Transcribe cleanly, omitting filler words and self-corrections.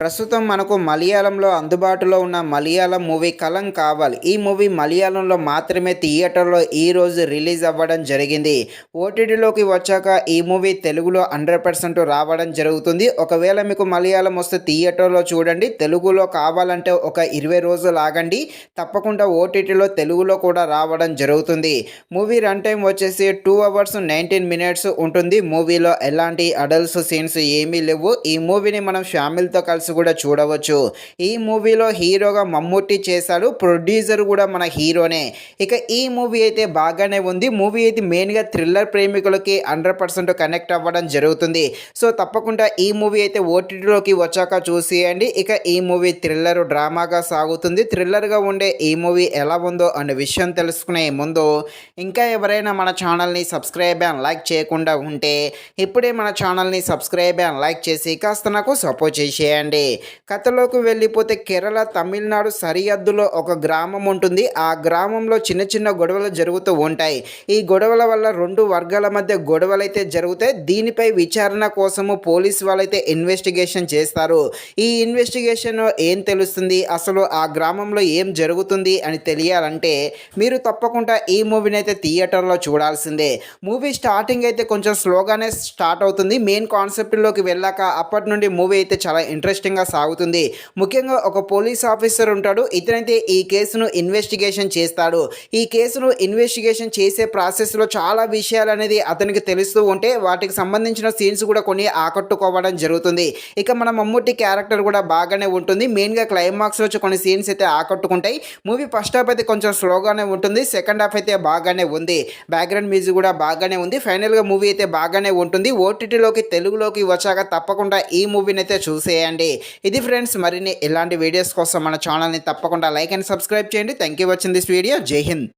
ప్రస్తుతం మనకు మలయాళంలో అందుబాటులో ఉన్న మలయాళం మూవీ కలం కావాలి. ఈ మూవీ మలయాళంలో మాత్రమే థియేటర్‌లో ఈరోజు రిలీజ్ అవ్వడం జరిగింది. ఓటీటీలోకి వచ్చాక ఈ మూవీ తెలుగులో 100% రావడం జరుగుతుంది. ఒకవేళ మీకు మలయాళం వస్తే థియేటర్‌లో చూడండి. తెలుగులో కావాలంటే ఒక 20 రోజులు ఆగండి. తప్పకుండా ఓటీటీలో తెలుగులో కూడా రావడం జరుగుతుంది. మూవీ రన్ టైమ్ వచ్చేసి 2 అవర్స్ 19 మినిట్స్ ఉంటుంది. మూవీలో ఎలాంటి అడల్ట్స్ సీన్స్ ఏమీ లేవు. ఈ మూవీని మనం ఫ్యామిలీతో కలిసి కూడా చూడవచ్చు. ఈ మూవీలో హీరోగా మమ్ముట్టి చేశాడు. ప్రొడ్యూసర్ కూడా మన హీరోనే. ఇక ఈ మూవీ అయితే బాగానే ఉంది. మూవీ అయితే మెయిన్గా థ్రిల్లర్ ప్రేమికులకి 100% కనెక్ట్ అవ్వడం జరుగుతుంది. సో తప్పకుండా ఈ మూవీ అయితే ఓటీటీలోకి వచ్చాక చూసేయండి. ఇక ఈ మూవీ థ్రిల్లర్ డ్రామాగా సాగుతుంది. థ్రిల్లర్గా ఉండే ఈ మూవీ ఎలా ఉందో అనే విషయం తెలుసుకునే ముందు ఇంకా ఎవరైనా మన ఛానల్ని సబ్స్క్రైబ్ అండ్ లైక్ చేయకుండా ఉంటే ఇప్పుడే మన ఛానల్ని సబ్స్క్రైబ్ అండ్ లైక్ చేసి కాస్త నాకు సపోర్ట్ చేసేయండి. కథలోకి వెళ్ళిపోతే కేరళ తమిళనాడు సరిహద్దులో ఒక గ్రామం ఉంటుంది. ఆ గ్రామంలో చిన్న చిన్న గొడవలు జరుగుతూ ఉంటాయి. ఈ గొడవల వల్ల రెండు వర్గాల మధ్య గొడవలు అయితే జరుగుతాయి. దీనిపై విచారణ కోసము పోలీసు వాళ్ళైతే ఇన్వెస్టిగేషన్ చేస్తారు. ఈ ఇన్వెస్టిగేషన్ ఏం తెలుస్తుంది, అసలు ఆ గ్రామంలో ఏం జరుగుతుంది అని తెలియాలంటే మీరు తప్పకుండా ఈ మూవీని అయితే థియేటర్లో చూడాల్సిందే. మూవీ స్టార్టింగ్ అయితే కొంచెం స్లోగానే స్టార్ట్ అవుతుంది. మెయిన్ కాన్సెప్ట్లోకి వెళ్ళాక అప్పటి నుండి మూవీ అయితే చాలా ఇంట్రెస్టింగ్గా సాగుతుంది. ముఖ్యంగా ఒక పోలీస్ ఆఫీసర్ ఉంటాడు. ఇతనైతే ఈ కేసును ఇన్వెస్టిగేషన్ చేస్తాడు. ఈ కేసును ఇన్వెస్టిగేషన్ చేసే ప్రాసెస్లో చాలా విషయాలు అనేది అతనికి తెలుస్తూ ఉంటే వాటికి సంబంధించిన సీన్స్ కూడా కొన్ని ఆకట్టుకోవడం జరుగుతుంది. ఇక మన మమ్ముట్టి క్యారెక్టర్ కూడా బాగానే ఉంటుంది. మెయిన్గా క్లైమాక్స్లో వచ్చి కొన్ని సీన్స్ అయితే ఆకట్టుకుంటాయి. మూవీ ఫస్ట్ హాఫ్ అయితే కొంచెం స్లోగానే ఉంటుంది. సెకండ్ హాఫ్ అయితే బాగానే ఉంది. బ్యాక్గ్రౌండ్ మ్యూజిక్ కూడా బాగానే ఉంది. ఫైనల్గా మూవీ అయితే బాగానే ఉంటుంది. ఓటీటీలోకి తెలుగులోకి వచ్చాక తప్పకుండా ఈ మూవీని అయితే చూసేయండి. ఇది ఫ్రెండ్స్, మరిన్ని ఇలాంటి వీడియోస్ కోసం మన ఛానల్ని తప్పకుండా లైక్ అండ్ సబ్స్క్రైబ్ చేయండి. Thank you watching this video. జై హింద్.